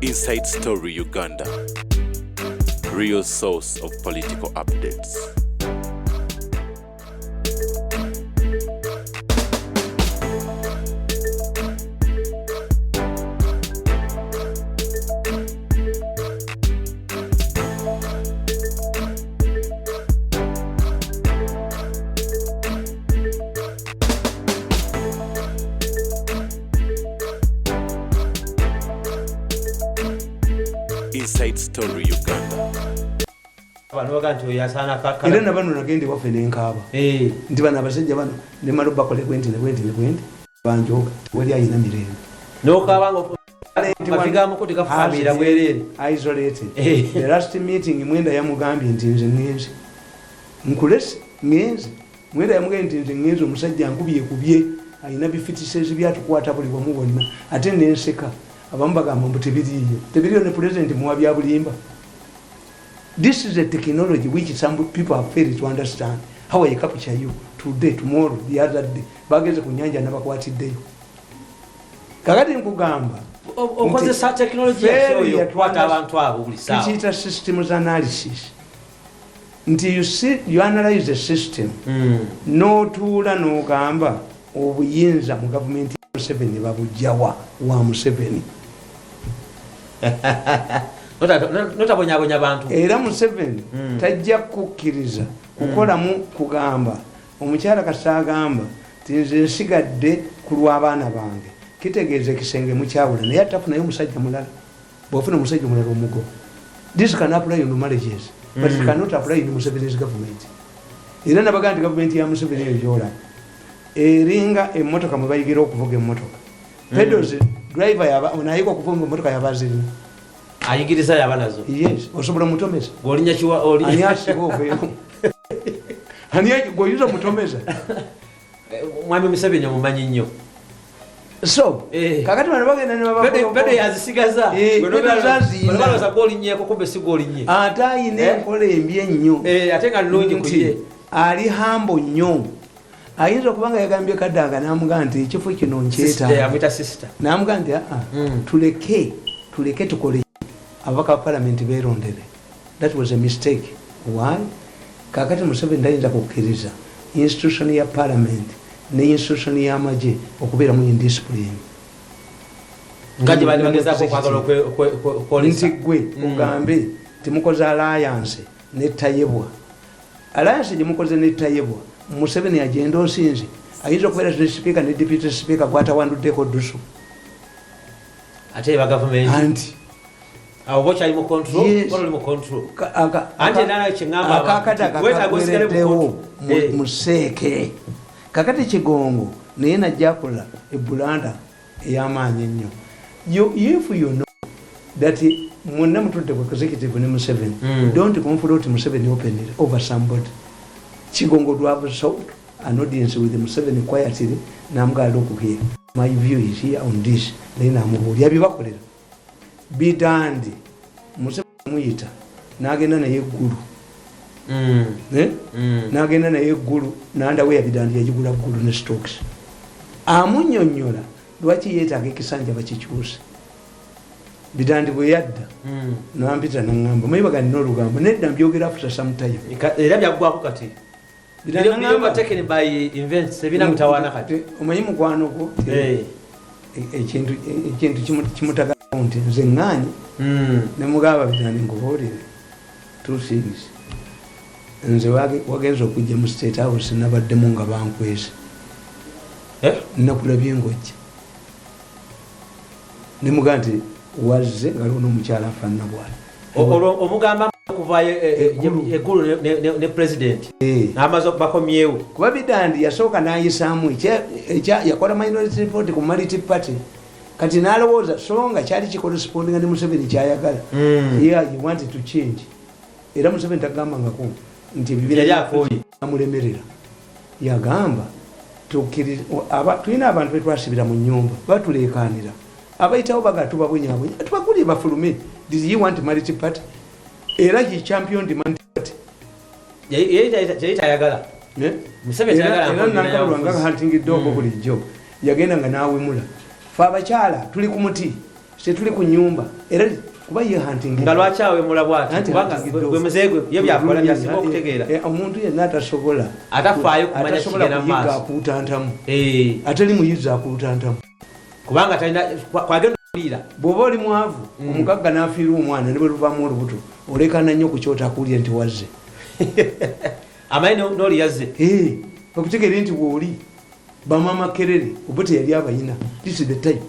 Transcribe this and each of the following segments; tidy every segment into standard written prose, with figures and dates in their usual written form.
Inside Story Uganda, real source of political updates. Inside Story Uganda. Era na bano nagende wafe nenkaba. Ndi bana abasajja bano ne maluba kole kwenti banjoga wali ayina mirembe. Nokabango mafiga mukuti kafamira bwerere. Isolated. The last meeting mwenda yamugambye nti nze ngenze. Nkulesi ngenze. Mwenda yamugambye nti ngenze omusajja kubye ayina bifitise byatukwata buli wamu wonna. Ate nenseka. Abambagamba tebiriyo ne president muwabya bulimba. This is a technology which some people have failed to understand. How I capture you today, tomorrow, the other day. Bageze kunyanja nabakwatiddeyo. Kakati nkugamba okoze sa technology yo kwata abantu abo buli sawa. Tuchita systems analysis. Until you analyze the system. No tula no gamba obuyinza mu government Museveni babujjawa wa Museveni. Notabonyabonya abantu. Era Museveni tajja kukkiriza kukolamu kugamba omukyala kasagamba tinze nsigadde ku lw'abaana bange kitegeeze kisenge mukyawula naye atafunayo musajja mulala bw'ofuna musajja mulala omugo. This can apply in marriages but it cannot apply in Museveni's government. Era nabaga nti government ya Museveni eyola eringa emmotoka mwe bayigira okuvuga emmotoka. Pedals driver yaba onayiko okuvuga emmotoka yabazirina. Ayigiriza yabanazo. Yes, osobola mutomeza. Golinya kiwa oli. Anyasi gofe. Aniya goyiza mutomeza. Mwami Museveni omumanyi nnyo. So, kakati bano bagenda ne baba. Bede yazisigaza. Bano za golinya ko kumbe si golinya. Atayine enkola embi ennyo. Ate nga nnungi kuye. Ali hambo nnyo. Ayinza kubanga yagambye Kadaga namugamba nti ekifo kino nkyeta. Amwita sister. Namugamba nti tuleke tukole abaka parliament berondere. That was a mistake. Why? Kakati Museveni ndayinza kukkiriza institution ya parliament ne institution ya maje okubeera mu indiscipline. Ngaje bali bageza ko kwagala polisi gwe ugambe timukoza alliance ne tayebwa. Alliance jimukoze ne tayebwa. Museveni agenda osinzi ayinza okubeera speaker ne deputy speaker gwatawandudeko dusu. Ate ba government anti bocha imo control imo control anje nana chingamba weta gosikale museke kakati kigongo naye najjakula ebulanda ey'amaanyi nnyo. If you know that munna mutudde ku executive ne Museveni don't confront Museveni openly over somebody. Kigongo to have sought an audience with Museveni quietly. Namga look here. My view is here on this. Then I'm going to be Bidandi Museveni muyita nagenda naye eggulu. Nagenda naye eggulu nandawe Bidandi yagigula ggulu ne stocks. Amunnyonnyola lwaki yeetaaga ekisanja bakikyuse. Bidandi bwe yadda nampita naŋŋamba mayibaga nina olugambo nedda mbyogera after some time. Era byaggwako kati. Bidanga taken by events sebina mutawana kati. Omanyi mukwano gwo ekintu kimutaga nti nze ŋŋaanyi ne mugamba Bidandi ngubuulire two things. Nze wagenza okujja mu State House nabaddemu nga bankwese. Nakulabye ngojja. Ne mugamba nti wazze nga lwono omukyala afaanana bwali. Omugamba kuvayo eggulu ne president n'amaze bakomyewo. Kuba Bidandi yasooka n'ayisaamu yakola minority report ku Maliti Party. Kati n'alowooza songa kyali kikorespondinga ne Museveni kyayagala. He wanted to change. Era Museveni tagambangako nti ebibira amulemerera. Yagamba tulina abantu betwasibira mu nnyumba batuleekaanira. Abayitawo bagatuba bwenyaabwenya tubagulire bafulume. Did you want Maliti Party? Era he championed the Maliti Party. Yayitayagala. Museveni yagala nakalulanga hunting dog bulijjo. Yagenda nga naawemula. Fa abakyala tuli ku muti tuli ku nyumba era kuba ye hunting nga lwaki awe mulabwati kubanga gwe muzeegwe ye byakola byasinga okutegeera omuntu yenna atasobola atafaayo kumanya kigenda mu maaso akuutantamu atali muyizi akuutantamu kubanga talina kwagenda okuliira bw'oba oli mwavu omugagga n'afiira omwana ne bwe luvaamu olubuto olekana nnyo ku kyota akuulye nti wazze amanyi n'oli yazze okutegeere nti bw'oli bamama kerere oba teyali abayina this is the time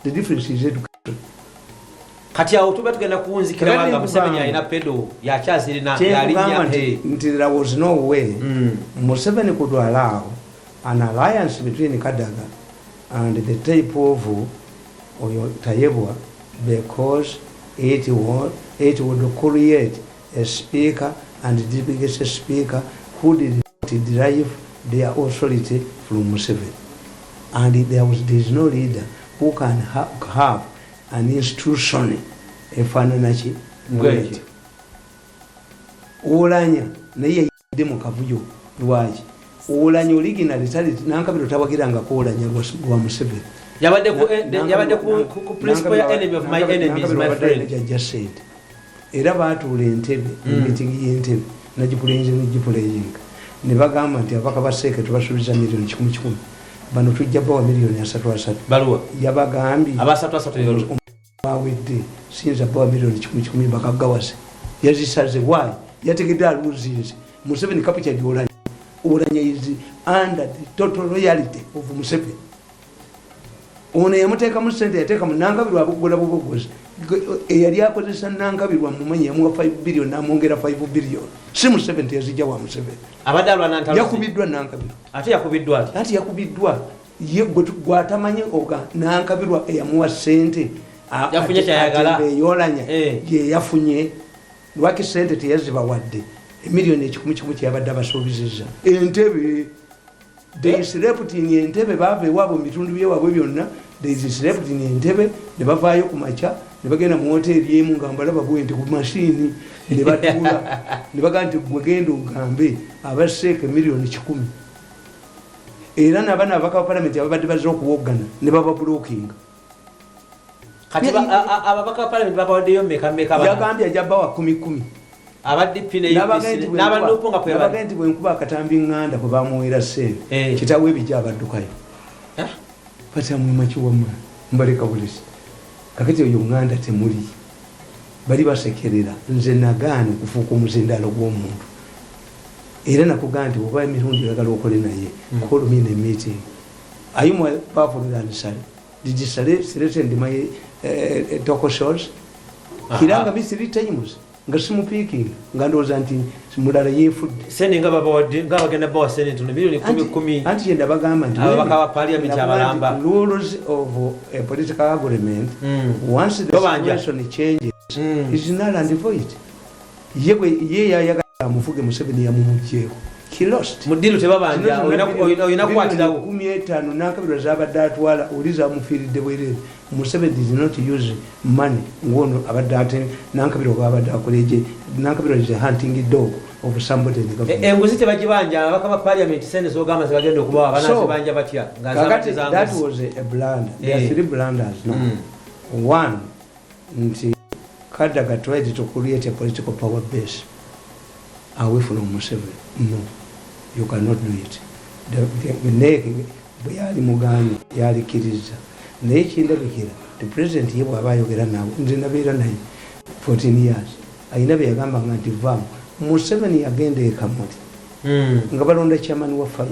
the difference is education kati awo tuba tugenda kuwunzikira wanga Museveni alina pedo yakyazirina yalinya nti there was no way Museveni could allow an alliance between Kadaga and the type of Tayebwa because it would create a speaker and the biggest speaker who did not derive their authority from Museveni, and there is no leader who can have an institution efaananachi mweti olanya naye yadde mu kavuyo lwaki olanya original tali nankabiro tabagiranga ko olanya lwa Museveni yabadde ku principle ya enemy of my enemy is my friend just said era baatuula entebe meeting y'entebe nagipulenze n'igipuleyinga ne bagamba nti abaka baseeke tubasuubiza miliyoni 1,000 bano tujja bawa miliyoni 3 baluwa yabagambye aba 3 bawedde sinza bawa miliyoni 1,000 bakagawase yazisaze why yategedde aluzinze Museveni captured olanya is under the total royalty of Museveni ono yamuteeka mu sente yateeka mu Nankabirwa abugola bubogozi eyali akozesa Nankabirwa mumanyi yamuwa 5 billion namwongera 5 billion si Museveni yazijja wa Museveni abadde alwana ntalo yakubiddwa Nankabirwa ate yakubiddwa ati yakubiddwa ye gwatamanyi oga Nankabirwa eyamuwa sente yafunye kyayagala yolanya ye yafunye lwaki sente teyazibawadde emiliyoni 1,000 kyabadde abasuubizizza entebe they slept in entebe baava ewaabwe mu bitundu byewabwe byonna they slept in entebe ne bavaayo ku makya ne bagenda mu hoteeri emu nga mbalaba bwe nti ku mashini ne batuula ne bagamba nti gwe genda ogambe abaseeke miliyoni 1,000 era n'abaana abaka ba palamenti ababadde bazze okuwoggana ne baba blocking kati ababaka ba palamenti babawaddeyo meka yagambye ajja bawa 10,000 abadde pine y'ipisi n'abandupunga kwe baba nti bwe nkuba akatambi nganda kwe bamuweera ssente kitawe ebijja abaddukayo patamwima kiwamma mbaleka bulisi kakati oyo nganda temuli bali basekerera nze nagaana okufuuka omuzindalo gw'omuntu era nakugamba nti oba emirundi oyagala okole naye call me in a meeting are you more powerful than Sale? Did you threaten my talk shows? Kiranga me 3 times nga simupiikinga nga ndowooza nti mulala yeefudde sene nga babawadde nga bagenda bawa sene tuno miliyoni 10 anti yenda bagamba nti ababaka ba parliament abalamba rules of a political agreement once the situation changes is null and void ye yayagala amufuge Museveni yamumugjeeko he lost mudiru tebabanja oyina kukwatirawo 15 Nankabirwa zabadde atwala oliza amufiiridde bwerere Museveni did not use money ngono abadde ate Nankabirwa abadde akoleje Nankabirwa is a hunting dog of somebody in the government enguzi tebagibanja abaka ba parliament sene zogamba zibagenda okubawa banazibanja batya ngazabate zangu that was a blunder there are 3 blunders no one nti Kadaga tried to create a political power base away from Museveni. No, you cannot do it. The neke yali mugani yali kiriza nekindabikira the president yebo abayogera nawe nze nabeera naye 14 years ayina byagamba nti vam Museveni yagenda ekamuli nga balonda chairman wa 5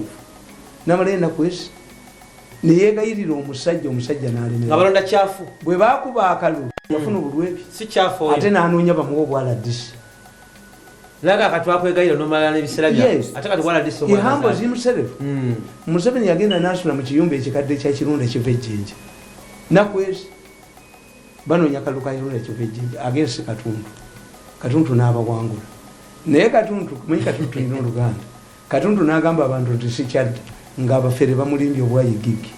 namalenda kwesi neyegayirira omusajja n'alemera nga balonda kyafu bwe bakuba akalu yafuna obulwebi si kyafu ate n'anoonya bamuwa obwala disi laga katwakwegayira nomala n'ebiseera bya ate kati wala disi he humbles himself Museveni yagenda n'asula mu kiyumba ekikadde kya kirunda kiva ejjinja nakwezi banoonya kalu ka kirunda kiva ejjinja agensi katuntu n'abawangula naye katuntu kumanyi katuntu ina oluganda katuntu n'agamba abantu nti sikyadda ng'abafere bamulimbye obwayigigi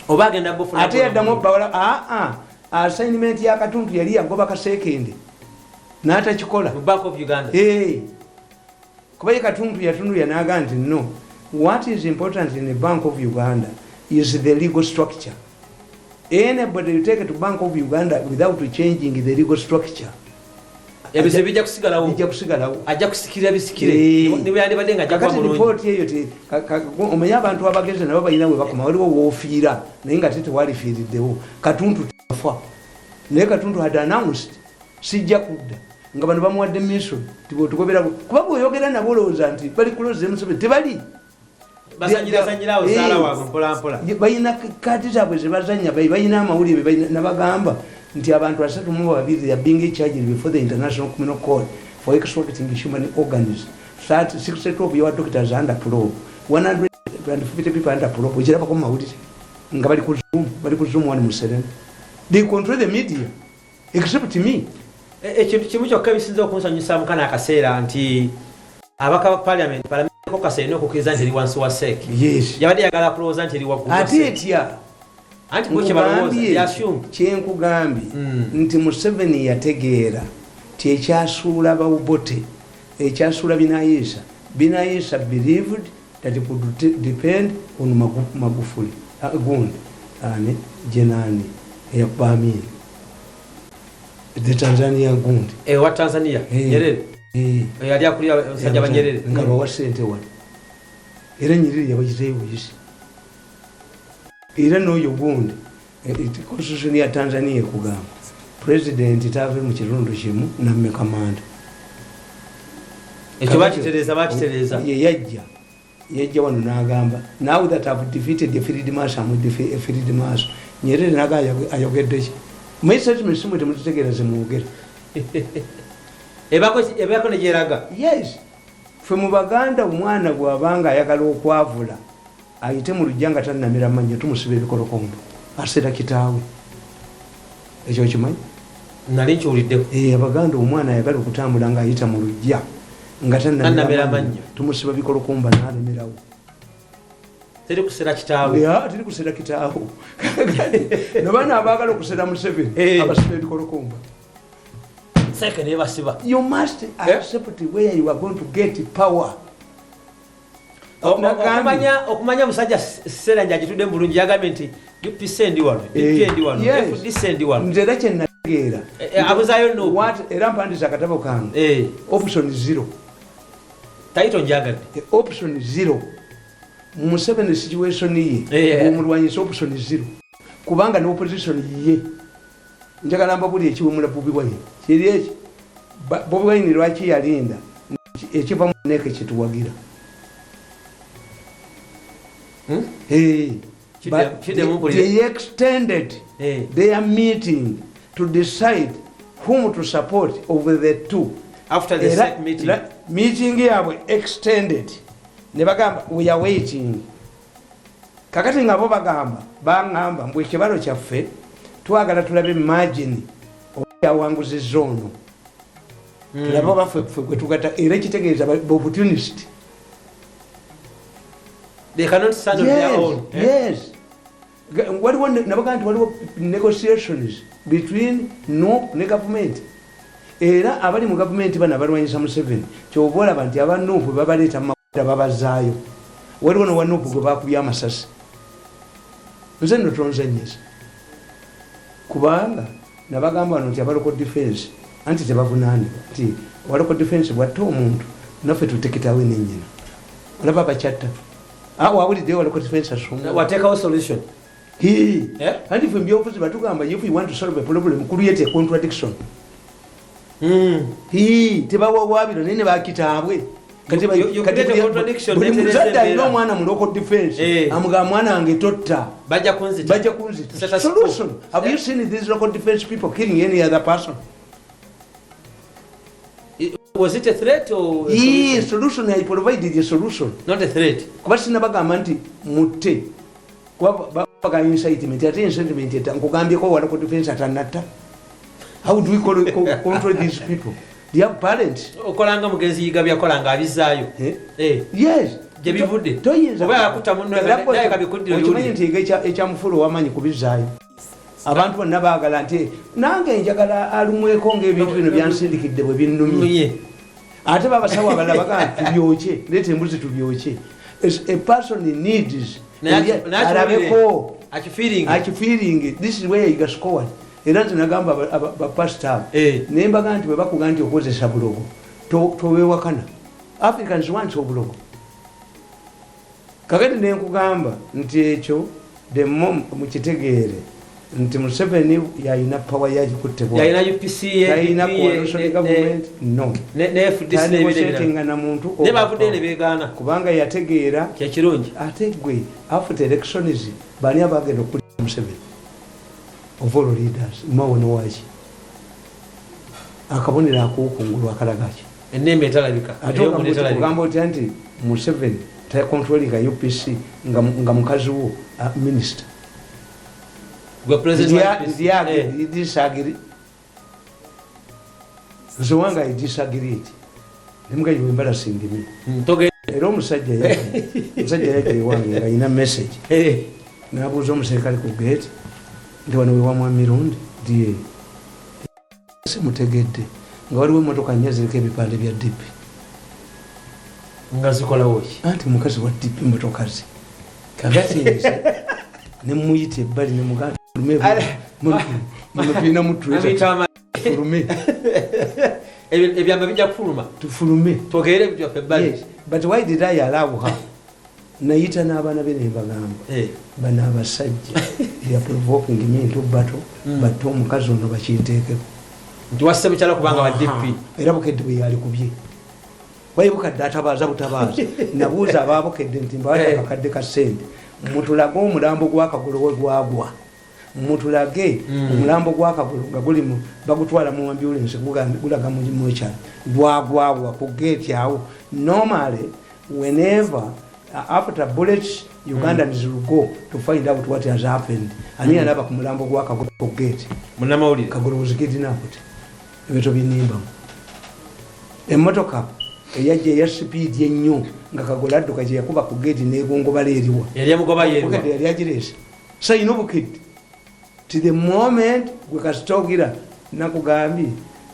oba agenda bufuna ate yaddamu bawala assignment ya katuntu yali yagoba kasekende n'atakikola Bank of Uganda kuba ye katuntu yatunduya n'aga nti no what is important in the Bank of Uganda is the legal structure Anybody you take to Bank of Uganda without changing the legal structure. Ebise bijja kusigalawo. Bijja kusigalawo. Ajja kusikira bisikire. Niwe yandibadde nga ajja kwa mulungi. Report eyo te omenya abantu abageze nabo balina we bakoma waliwo woofiira naye nga tete walifiiriddewo Katuntu tafa. Naye Katuntu had announced sijja kudda nga bano bamuwadde mission tibotugobera kuba bw'oyogera nabo olowooza nti bali close Museveni tebali. Basanyirawo saala waabwe mpola mpola. Balina kaati zaabwe ze bazannya balina amawulire nabagamba nti abantu 32 they are being charged before the International Criminal Court for exploiting human organs. 60 of your doctors are under probe. 150 people under probe. Ujira pa koma mawulire nga bali ku Zoom wani Museveni. They control the media except me. Ekintu kimu kyokka bisinza okunsanyusa mu kana akaseera nti abaka ba parliament ko kaseno okukiza nti wansi wa sek. Yes. Yabadde yagala kulowooza nti wa kuba. Ate etya. Anti bwe kibalowooza yassume. Kyenkugambye nti Museveni yategeera ti ekyasuula bawubote ekyasuula Binayisa believed that it would depend on Magufuli. Gundi ane jenani Bamini. The Tanzania Gundi. Wa Tanzania. Nyerere. Yali akulira musajja ba Nyerere. Nga bawa ssente wano. Era Nyerere yabagiteewo yisi. Era n'oyo Gundi. Constitution ya Tanzania ekugamba. President tave mu kirundo kimu namme kamanda. Ekyo bakitereza. Yajja wano n'agamba now that I've defeated the field marshal I'm with the field marshal. Nyerere naga ayogedde ki. My statement simu temutegeera zemwogera. Ebako ne gyeraga. Yes. Ffe mu Baganda omwana gw'abanga ayagala okwavula ayite mu lujja nga tannamira mannyo tumusiba ebikolokombo. Asera kitaawe. Ekyo kimanyi? Nali nkiwuliddeko. Abaganda omwana ayagala okutambula ng'ayita mu lujja nga tannamira mannyo tumusiba bikolokomba n'alemerawo. Teri kusera kitaawe. Teri kusera kitaawe. N'abaana abaagala okusera Museveni abasiba ebikolokomba. Second never siba. You must accept where you are going to get power. Okumanya musajja sera njaji tudde bulungi yagambye nti UPC ndi wano, DP ndi wano, FDC ndi wano. Nzera kye nategeera. Abuzayo no. What era mpandisa akatabo kange. Option 0. Taito njagadde. Option 0. Museveni situation ye. Omulwanyisa option 0. Kubanga ne opposition ye. Njagala mbabuli ekiwumula Bobi Wine. Kiri eki. Bobi Wine lwaki yalinda ekiva mu neke kituwagira. They extended their meeting to decide whom to support over the two. After the set meeting. Meeting yabwe extended. Ne bagamba we are waiting. Kakati ngabo bagamba bangamba mbwe kibalo kyaffe twagala tulabe margin oyawanguzi zono. Tulaba baffe kwe tugata era kitegeeza opportunist. They cannot stand on their own. Yes. What negotiations between the government. Era abali mu government bana balwanyisa Museveni. Kyobola banti abanufu babaleta mawada babazaayo. Waliwo no wanufu gwe bakubya amasasi. Nze ndo tonzenyeza. Kubanga nabagamba nti abaloko defense anti tebavunaane. Nti abaloko defense bwatta omuntu naffe tuteketawe n'ennyina. Olaba abachatta. Wawuliddeyo waloko defense asoma. Watekawo solution. And if we want to solve a problem, create a contradiction. Tebawawaabira naye ne bakitaabwe. You create a contradiction. Muzadde alina omwana mu local defense. Amugamba mwana wange totta. Bajja kunzita. Solution. Have you seen these local defense people killing any other person? Was it a threat or a solution? I provided a solution. Not a threat. Kuba sinabagamba nti mutte. Kuba baga incitement. Ate incitement nkugambye ko wala ko defense atanatta. How do we control these people? They have parents. Okolanga mugenzi yigabya kolanga abizaayo. Yes. Je bivudde. Toyinza. Oba akuta munno naye kabikuddira. Okimanyi nti ekyamufulu wamanyi kubizaayo. Abantu bonna baagala nti nange njagala alumweko ng'ebintu bino byansindikidde bwe binnumye. Ate babasawo abalala bagamba tubyoke, leeta embuzi tubyoke. A person needs alabeko feeling this is where you got scored era nagamba ba pastor nemba ganti bwe bakuga nti okozesa bulogo towewakana Africans want obulogo kakati nenkugamba nti ekyo the mom mukitegeere nti Museveni yalina power yagikutte bwa yalina UPC yalina coalition government no ne FDC nebirengana muntu ne bavude ne begaana kubanga yategeera kya kirungi ategwe after elections bani abagenda okuli Museveni of all leaders mawono wachi akabonera akukungulu akalagachi ennembe etalabika kugamba oti anti Museveni ta controlling a UPC nga mukazi wo minister gwe president disagree so wanga disagree nimuga you embarrassing me toge era omusajja yake wange nga ina message nabuuza omuserikale ku gate ndi wano wewamwa mirundi ndiye simutegedde nga waliwo emmotoka nnya ziriko ebipande bya DP nga zikola woki anti mukazi wa DP emmotoka ze kakati nze nemuyita ebbali nemuganda mupina mutuleta fulume ebyamba bijja kufuluma tufulume togere byaffe ebbali but why did I allow her nayita n'abaana be nebagamba bano abasajja ya provoking me into battle batte omukazi ono bakiteekeko nti wasse mukyala kubanga wa DP era bukedde bwe yali kubye wayibukadde atabaaza butabaaza nabuuza abaabukedde nti mbawadde akakadde ka ssente mutulage omulambo gw'akagolo we gwagwa mutulage omulambo gw'akagolo nga gulimu bagutwala mu ambulance gulaga mu ekyalo gwagwagwa ku gate awo normally whenever after bullets Ugandans will go to find out what has happened ani alaba ku mulambo gw'akagolo ku gate munamawulire kagolo was kidnapped ebyo binimba emmotoka eyajja ya speed ennyo nga kagolo adduka gye yakuba ku gate n'egongoba leeriwa yali amugoba yeeriwa yali agirese so ino bukidde to the moment gwe kasitogira nakugambye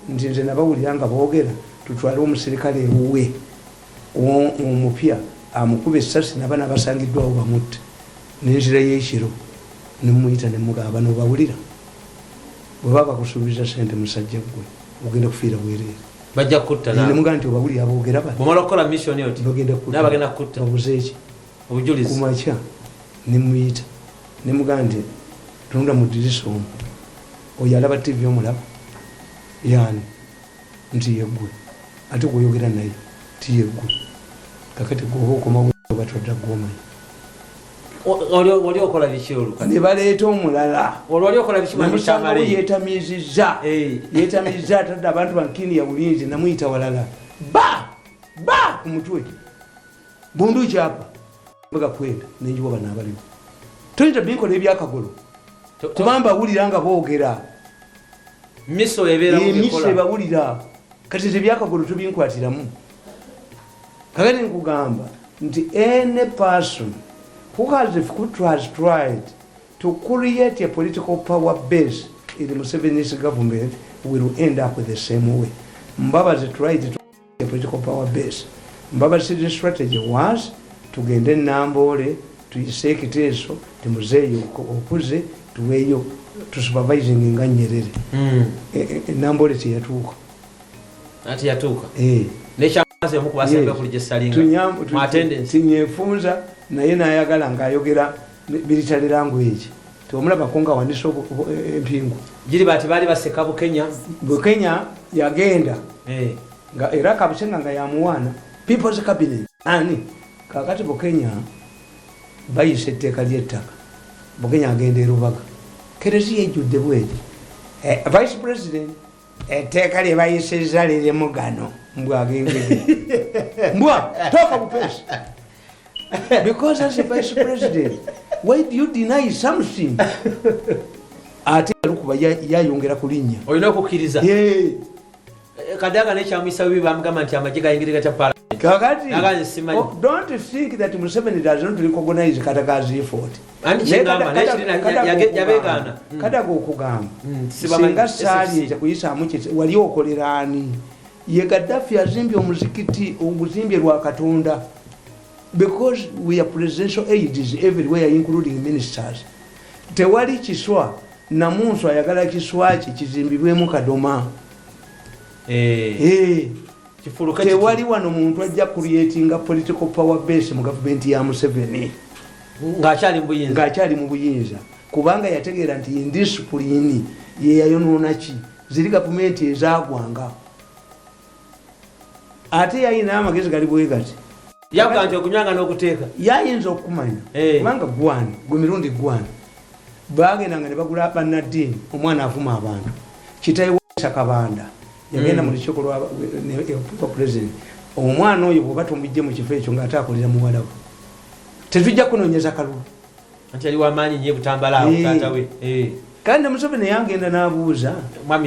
nti nze nabawulira nga boogera tutwale omusirikale ewuwe omupya amukuba essasi nabana basangiddwawo bamutte n'enzira y'ekiro nemuyita nemugamba nobawulira bwe baba kusuubiza sente musajja gwe ogenda kufiira bwereere bajja kutta nawe nemugaa nti obawulira boogera bati bwemala okukola mission yoti bagenda kutta babuze eki obujulizi kumakya nemuyita nemugaa nti tunula mu dirisa omu oyo alaba TV omulaba yani nti yeggwe ate gweoyogera naye ti yeggwe kakati gwoba okomawo batwadda gwomanyi oli okola biki oluka ne baleeta omulala oli okola biki namusangawo yetamizizza tadde abantu bankini ya bulinzi namuyita walala ba ku mutwe bundu kyapa mbaga kwenda nenjiwa bano abaliwo toyinza binkola ebyakagolo kubamba awulira nga boogera miso ebawulira kati ebyakagolo tubinkwatiramu kakati nkugamba nti any person who has tried to create a political power base in the Museveni's government will end up with the same way. Mbabazi tried to create a political power base. Mbabazi's strategy was to get the Nambole, to Iseki Teso, to Muzeyo Okuze, to Weyo, to supervising in Ganyere. Nambole Tiatuka. Ati Yatuka. Nesha maze mukubasanga kuli jesalinga. Ma attendance. Tinyefunza naye nayagala ng'ayogera military language. Tomulaba konga wandisa empingu. Giri bati bali baseka Bukenya yagenda. Nga era kabusenga nga yamuwana people's cabinet. Ani kakati Bukenya bayise etteeka ly'ettaka. Bukenya agenda erubaga. Kerezi yejjudde bweti. Vice President etteeka lye bayisezza liri mugano mbwa agengege. Mbwa toka bupesi. Because as a Vice President, why do you deny something? Ate alukuba yayongera kulinnya. Olina okukkiriza. Kadaga nekyamwisa bibi bamugamba nti amagye gayingirira kya parliament. Kakati, don't think that Museveni does not recognize Katagazi effort. Kadaga okugamba. Singa saali nze kuyisaamu wali okolera ani? Ye Gaddafi azimbye omuzikiti oguzimbye lwa Katonda. Because we are presidential aides everywhere, including ministers. tewali kiswa namunsu ayagala kiswa ki kizimbibwemu kadoma tewali wano muntu ajja creatinga political power base mu government ya Museveni ng'akyali mu buyinza kubanga yategeera nti indiscipline ye yayonoona ki ziri gavumenti ezagwanga ate yayina amagezi gali bwe gati yakanje okunywanga n'okuteeka yayinza okumanya kubanga gwani gwe mirundi gwani bagendanga ne bagula bannaddiini omwana avuma abantu kitayi wa Kabanda yagenda mu lukiiko lwa president omwana oyo bw'oba tomujje mu kifo ekyo ng'ate akolera muwala we tetujja kunoonyeza kalulu anti ali wamaanyi nnyo butambala awo taata we kandi Museveni yangenda n'abuuza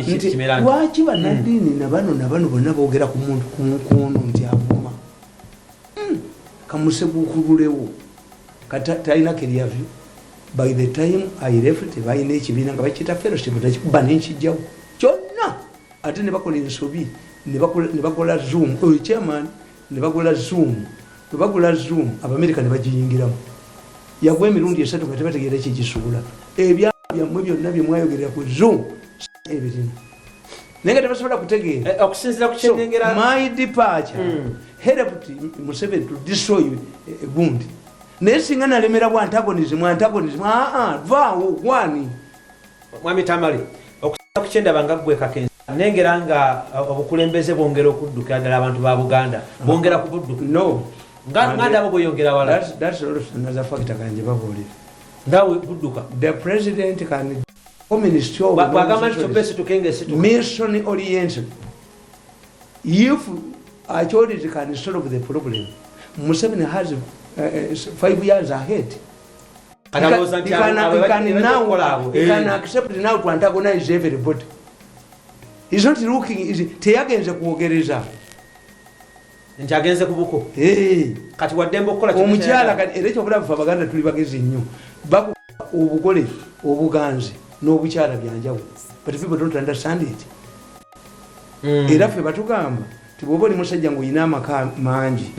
nti lwaki bannaddiini na bano bonna boogera ku muntu kuno nti avuma kamusebuukululewo talina keryavyo by the time I left balina ekibiina nga bakiyita fellowship takikuba n'ekijjawo kyonna ate ne bakola ensobi ne bakola zoom chairman ne bakola zoom bwe bagula zoom Abamerika ne bagiyingiramu yagwa emirundi 3 nga tebategeera kikisuula ebyammwe byonna bye mwayogerera ku zoom ebirina naye nga tebasobola kutegeera okusinzira ku kyenengera my departure helped Museveni to destroy Gundi naye singa nalemera bwa antagonism vaawo gwani mwami Tamale okusinzira ku kyendaba nga ggwe Kakensa nengera nga obukulembeze bwongera okudduka ddala abantu ba Buganda bwongera kubudduka nga abo bweyongera wala that's another factor kanje babuulira ndawe budduka the president can communist bagamba nti topesi tukengese mission oriented if Acholi can solve the problem Museveni has 5 years ahead. He can accept now to antagonize everybody. He's not looking teyagenze kuogereza nti agenze kubuko kati waddembe okukola omukyala kati era ekyokulaba Abaganda tuli bagezi nnyo baku obugole obuganzi n'obukyala byanjawulo but people don't understand it era ffe batugamba tibwoba oli musajja ng'olina amaka mangi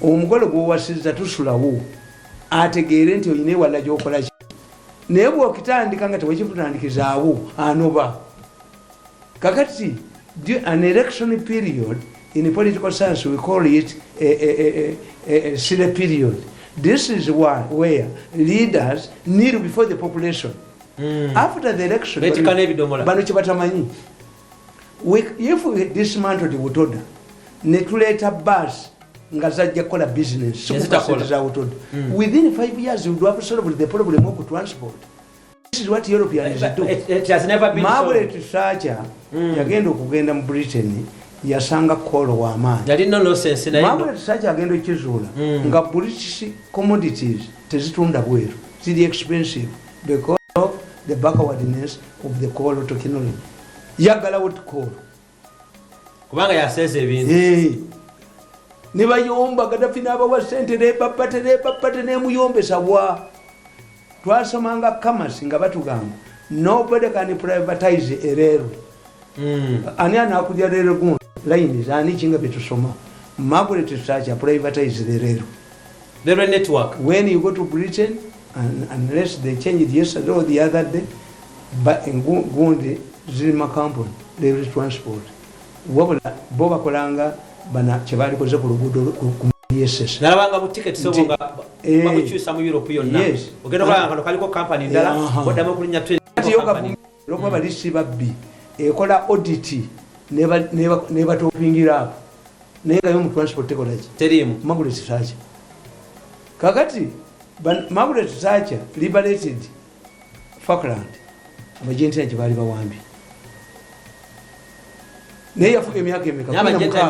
omugole gw'owasizza tusulawo ategeere nti olina ewala gy'okola ki naye bw'okitandika nga tewekikutandikizaawo anoba kakati an election period in political science we call it a silly period. This is where leaders kneel before the population. After the election if we dismantled Butoda netuleta bus nga zajja kola business within 5 years we would have solved the problem of transport. This is what Europeans do. It has never been Margaret Thatcher yagenda okugenda mu Britain yasanga kolo wa amaanyi yalina no sense naye Margaret Thatcher agenda okizuula nga British commodities tezitunda bweru ziri expensive because of the backwardness of the coal technology yagalawo coal kubanga yaseze ebintu ne bayomba Gaddafi n'abawa ssente nebapate nemuyombesa bwa twasomanga Kamasi nga batugamba nobody can privatize a railway ani anakulya railway gundi lines ani kinga betusoma Margaret Thatcher privatize the railway network. When you go to Britain unless they change it yesterday or the other day but in gundi zirima company railway transport wabula bo bakolanga bana kyebali koze ku luguudo ku SS nalabanga mu ticket so nga bakukyusa mu Europe yonna ogenda kwanga kaliko company ndala bodama kulinya 20 loko balisi babbi ekola audit neba topingira apo nenga yo mu transport tekola ki terimu Margaret Thatcher kakati Margaret Thatcher liberated Falkland abagenti nti bali bawambi naye yafuka emyaka emeka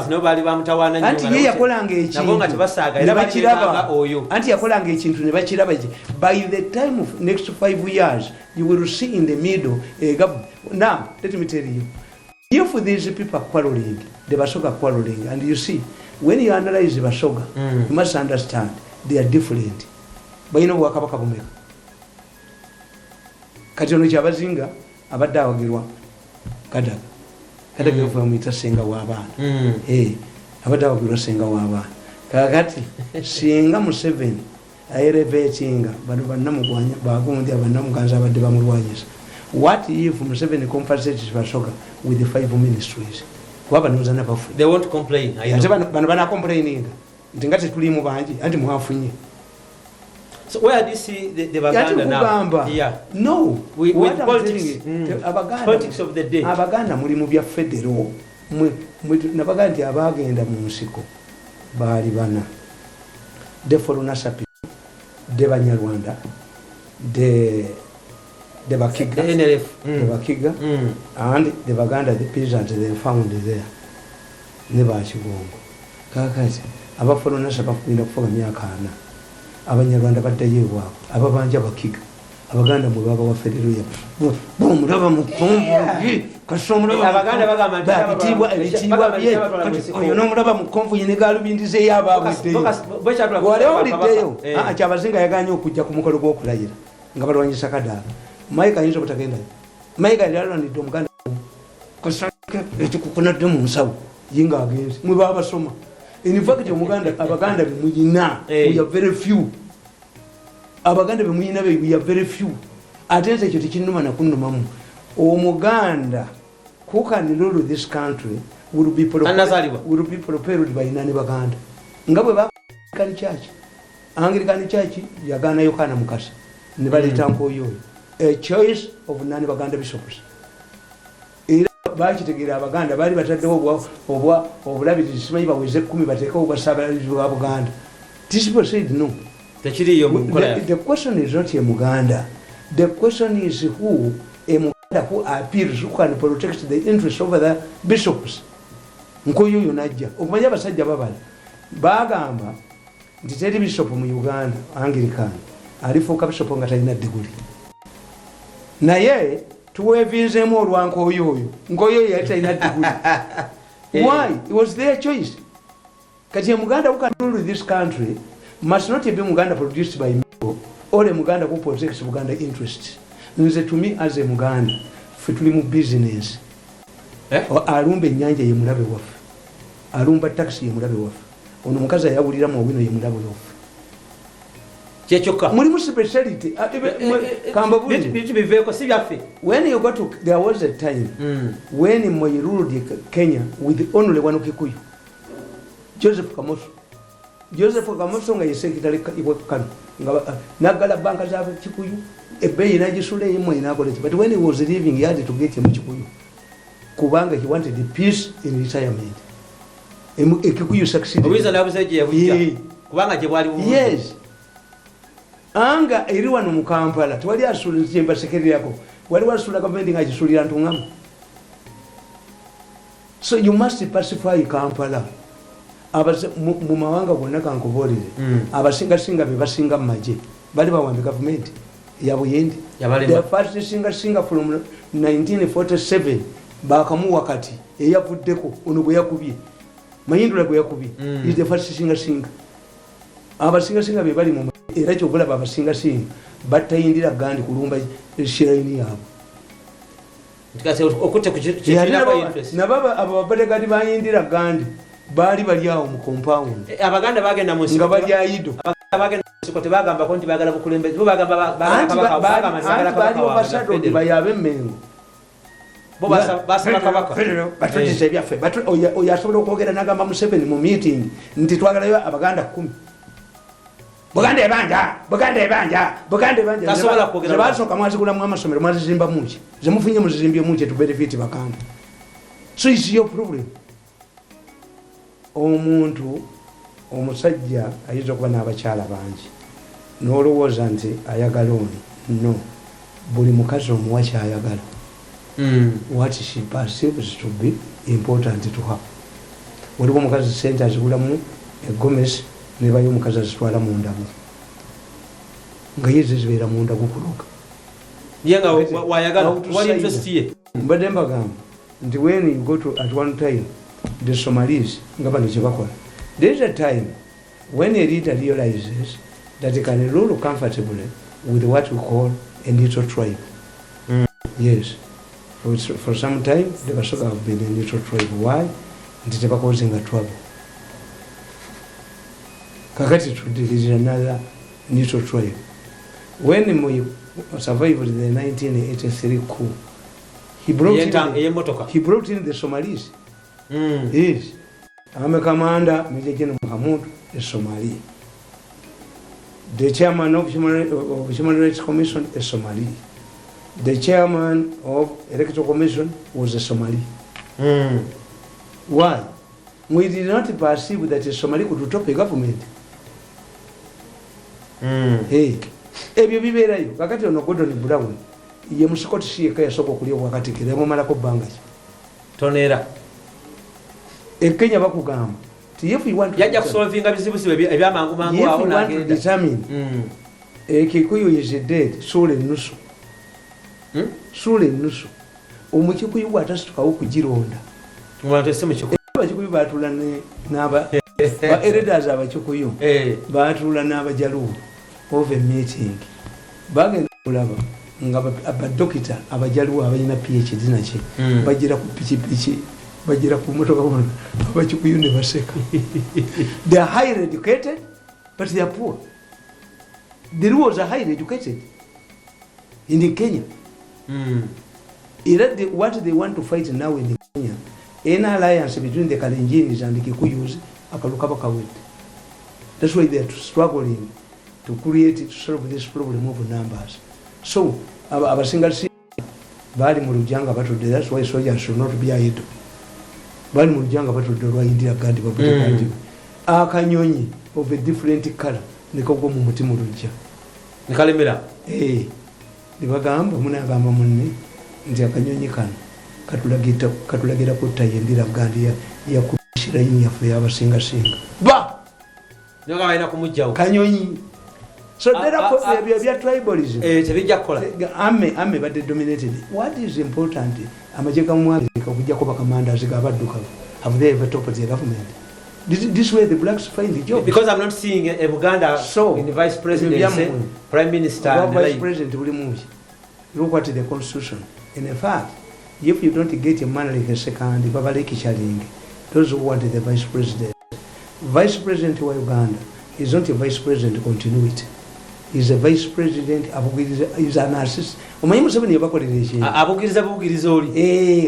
no bali bamutawana nnyo anti ye yakolanga ekintu nabonga tebasaaga era bakiraba oyo anti yakolanga ekintu ne bakiraba by the time of next 5 years you will see in the middle now let me tell you if these people are quarreling the Basoga quarreling and you see when you analyze the Basoga you must understand they are different bayina bwakabaka bumeka kati ono kyabazinga abadde awagirwa Kadaga kwa mwita senga w'abaana abadde awagirwa senga w'abaana kakati singa Museveni elevating bano bannamugwanya bagundi abannamuganza abadde bamulwanyisa. What if Museveni compensates Bashoga with the 5 ministries? Kuba banoza nabafu. They won't complain. Ate bano bana complaining. Ntingate tuli mu banji anti mwafunye. So where do you see the Baganda now? Yeah. No. With politics. Politics of the day. Abaganda muli mu bya federal. Nabaga nti abagenda mu nsiko baali bana. De Forunasa people, de Banyarwanda, de Bakiga, the NLF, the Bakiga, and the Baganda, the peasants they found there. Never Chigongo. Kakasi, about Forunasa Papina for Miakana, Abanyarwanda Batayewa, Ababanja Bakiga, Abaganda Mubaba Federal, Boom, Rava Kasomra Abaganda Bagama, you know, Rava Mukomfu in the Galubindize Yaba, Chavazinga Yaganyo Kuja Kumukoro Layer, Gabarwani Sakada, Mike is over again. Mike and Yaran Domgana Coconut Dum South, Yinga against Mubaba Soma. In fact, Muganda, Abaganda, we are very few. Abaganda, we are very few. I didn't say you teaching no man a kundumamu. O Muganda, who can rule this country, would be prepared by Nani Baganda. Ngaba Church, Anglican Church, Yagana Yokana Mukas, Nibali Tampo Yo, a choice of Nani Baganda bishops. Bachi to get Abaganda, Bali Batadowa, or Rabbit is Smava with Zekumi, but take over Sabbath Abaganda. This people said no. The question is not a Muganda. The question is who a Muganda who appears, who can protect the interests of the bishops. Nkoyo Yunaja, Umaya Saja Babal, Bagamba, the bishop from Uganda, Anglican, Arifoka Bishop on Katana Deguri. Naye, to a visa more one Koyo, Nkoyo Yata. Why? It was their choice. Katia Muganda who can rule this country must not be Muganda produced by me or a Muganda who protects Muganda interests. To me as a Muganda, Fitulimu business. Or Arumbe Nyanja Yamurabe Waf. Arumba taxi Yamurabe Waf. On Mukaza Yawira Mawino Yamurabe Waf. Murimu speciality. When you go to, there was a time when Moi ruled Kenya with only one Kikuyu. Joseph Kamoso. Joseph Kamoso nga secretary Iwakan. Nagala banka za Kikuyu. Ebe inajisule yemo inakolete. But when he was leaving, he had to get him Kikuyu. Kubanga, he wanted the peace in retirement. Kikuyu succeeded. Yes. Anga iriwa no Mukampala. Twali asuli chemba sekretary yako. Wali wasula government ngajisulira ntungama. So you must pacify Kampala. Mumawanga bonaka nkubolire abasinga singa bebasinga maje bali bawambe government yabuyendi the first singa from 1947 bakamu wakati eyavuddeko ono gwe yakubye mayindula gwe yakubye is the first singa abasinga be bali mu era kyo bulaba abasinga batayindira gandi kulumba shiraini yabo ndikase okutte kuchira kwa interest nababa ababadegadi bayindira gandi bali baliawo mu compound Abaganda bagenda mu nga bali aido bagenda siko tebagamba konti bagala bukulembeze bo bagamba bali obasado bayabe mengo bo basala kabaka batuje byaffe oyasobola okwogera nagamba mu 7 mu meeting nti twagalayo Abaganda 10 Buganda ebanja tasobola kwogera basoka mwazigula mu amasomero mwazizimba muki zemufunye muzizimbye muki to benefit Baganda. So it's your problem. Omuntu omusajja ayinza okuba n'abakyala bangi n'olowooza nti ayagala oni no buli mukazi omuwa kyayagala what she perceives to be important to her. Waliwo omukazi sente azigulamu egomesi nebayo omukazi azitwala mu ndagu nga ye zibeera mu ndagu kuloga yenga wayagala wali interest ye mbadde mbagamba nti when you go to at one time the Somalis, there is a time when a leader realizes that they can rule comfortably with what we call a neutral tribe. Yes. For some time, the Basoga have been a neutral tribe. Why? They were causing a trouble. Kakati is another neutral tribe. When we survived the 1983 coup, he brought in the Somalis. Yes. I'm a commander, Major General Mahmoud, is Somali. The chairman of Human Rights Commission is Somali. The chairman of Electoral Commission was a Somali. Why? We did not perceive that a Somali could top a government. Hey, ebyo biberayo kakati ono Gordon Brown ye musikoti shika yasoko kuliyo wakati kile mumala ko banga tonera Kenya bakugamba if you want to yaja kusolvinga bizibu sibe ebyamangu mangu awo na agenda determine Kikuyu is dead sule nusu sule nusu omukikuyu atasuka okugironda mwanto sema chiko abakikuyu batula naba ba elders abakikuyu batula n'abajaluo over meeting bagenda kulaba nga abadokita abajaluo abalina PhD nache bagira ku pichipichi bagira ku motoka bona abakikuyu ne baseka. They are highly educated but they are poor. The Luos are highly educated in Kenya. What they want to fight now in Kenya, an alliance between the Kalenjins and the Kikuyus, Akalukabakawit. That's why they are struggling to solve this problem of numbers. So, our single city, Bali Murujanga Battle, that's why soldiers should not be idle. Bali Murujanga Battle, the India Gandhi, Kanyoni of a different color, Nikogo Mutimuruja. Nikalimira? Nibagamba munagamba munne nti akanyonyi kano katulagira kutta yendira Gandhi ya kushira yu yafu yabasinga singa ba nyoga bayina kumujjawo kanyonyi. So there are bya tribalism tebijja kola ame badde dominated. What is important amajeka mwabika kujja ko bakamanda zigabadduka have they ever topped the government? This way the blacks find the job. Because I'm not seeing a Buganda in the vice president, prime minister, vice president will move. Look at the constitution. In fact, if you don't get a man like a second, those who want the vice president of Uganda is not a vice president continuity. He's a vice president. He's an assistant.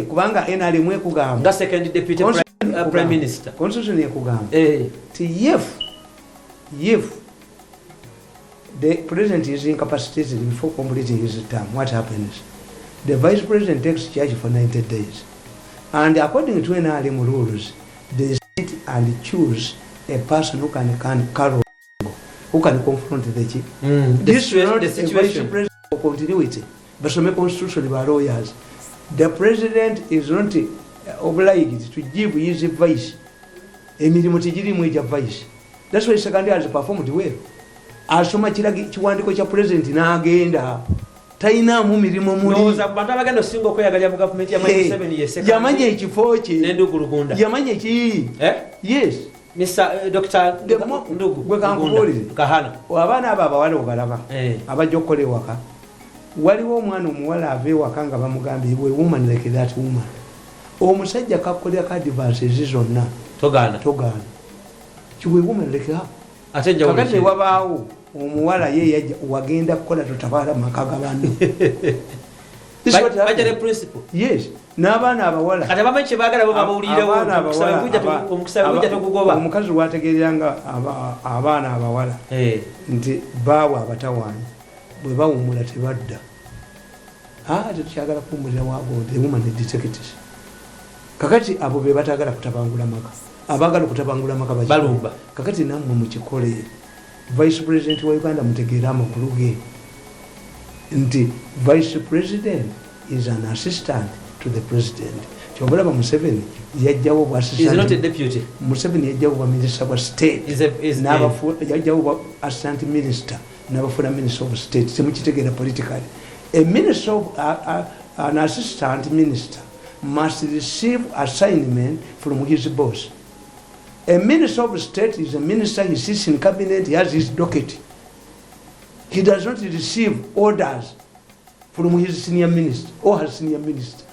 Kubanga NRM kugamba. The second deputy prime minister. Constitution yakugamba. If the president is incapacitated before completing his term, what happens? The vice president takes charge for 90 days. And according to NRM rules, they sit and choose a person who can confront the chief. This is not the situation. Vice president for continuity. But some constitution by lawyers. The president is not obliged to give his advice. That's why second has performed well. Asoma kiwandiko kya president n'agenda taina mu mirimo muli noza bantu abagenda singo kweyagalya mu government ya 7 years yamanye ekifo kye n'endugu Lugunda yamanye ki yes Mr. Dr. Ndugu gwe kankubulire kahana abaana abo abawala obalaba abajja okukola ewaka waliwo omwana omuwala ava ewaka nga bamugambye we woman like that woman omusajja kakolera ka advances zonna togaana kiwe woman like that atenja wali kakati wabaawo omuwala ye wagenda kukola totabala makaga bandu bajja principle yes n'abaana abawala kati abamanyi kye baagala bo babawulirewo omukusaba bujja tokugoba omukazi wategeeranga abaana abawala nti baawa abatawaanya bwe bawumula tebadda tetukyagala kuwumulira waago the woman detectives kakati abo be batagala kutabangula maka abagala kutabangula maka balumba kakati nammwe mukikole vice president wa Uganda mutegeera amakulu ge nti vice president is an assistant to the president. Chobalaba Museveni yajjawo bwa assistant. Is not a deputy. Museveni yajjawo bwa minister of state. Yajjawo assistant minister n'abafuna minister of state. Semukitegeera politically. A minister of an assistant minister must receive assignment from his boss. A minister of state is a minister, he sits in cabinet, he has his docket. He does not receive orders from his senior minister or her senior minister.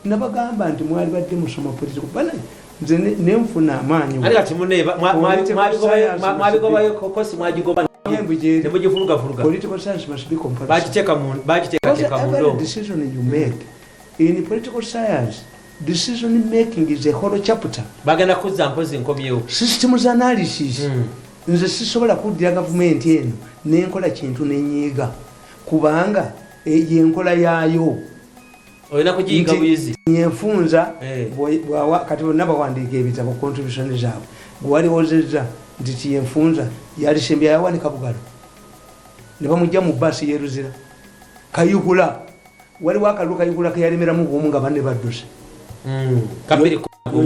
Nabagamba nti mwali badde musoma political bana nze nemfuna amaanyi. Ali kati munne mwabigobayo kokosi mwagigoba nebugifulugafuruga. Political science must be compulsory. Bagiteeka every decision you make in political science, decision making is a whole chapter. Bagenda kuzza mpozi nkomyewo. Systems analysis. Nze sisobola kuddira gavumenti eno nenkola kintu nenyiiga kubanga yenkola yaayo. Olina kugiyiga buyizi. Nyenfunza kati bonna bawandiika ebitabo contribution zaabwe. Gwaliwozezza nti tiyenfunza yalisembya yawanika bugalo. Ne bamujja mu basi yeruzira. Kayugula. Waliwo akalulu Kayugula ke yalemeramu bwomu nga banne badduse. Kabiri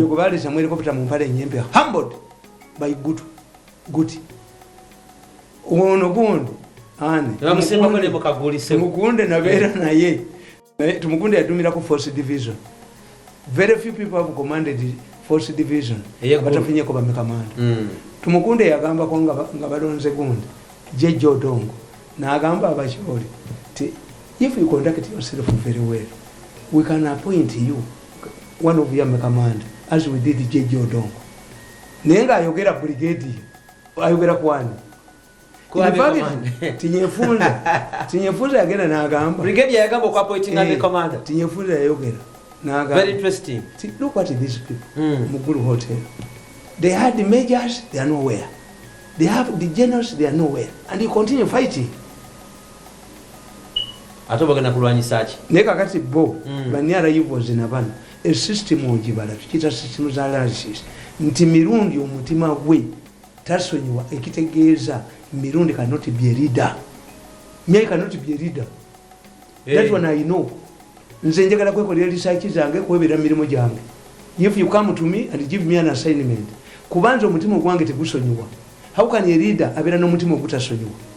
kubali Samuel kopita mu mpale nyembe humbled by Guti. Ono gundi ane. Bamusemba kole mukagulise. Mugunde nabeera naye. Tumugunde yadumira ku force division. Very few people have commanded force division. Batafunye ko bamekamanda. Tumugunde yagamba ko nga balonze gundi. Jeje Odongo. Na agamba abachori. If you conduct yourself very well, we can appoint you one of your command as we did Jeje Odongo. Nenga ayogera brigade. Ayogera kwani. Tinyefunza yagenda n'agamba brigade yagamba kwa appointing as the commander. Tinyefunza yayogera n'agamba very interesting. Look at these people. Mugulu Hotel. They had the majors, they are nowhere. They have the generals, they are nowhere. And you continue fighting. Ate bagenda kulwanyisa ki? Neka kati bo banyara yivoze nabana a system ojibala tukita system za analysis nti mirundi omutima gwe tasonyiwa ekitegeeza mirundi cannot be a leader. Me cannot be a leader. That one I know. Nze njagala kwekolera research zange kwebera mirimo jange. If you come to me and give me an assignment, kubanza omutima gwange tegusonyiwa. How can a leader abera n'omutima ogutasonyiwa?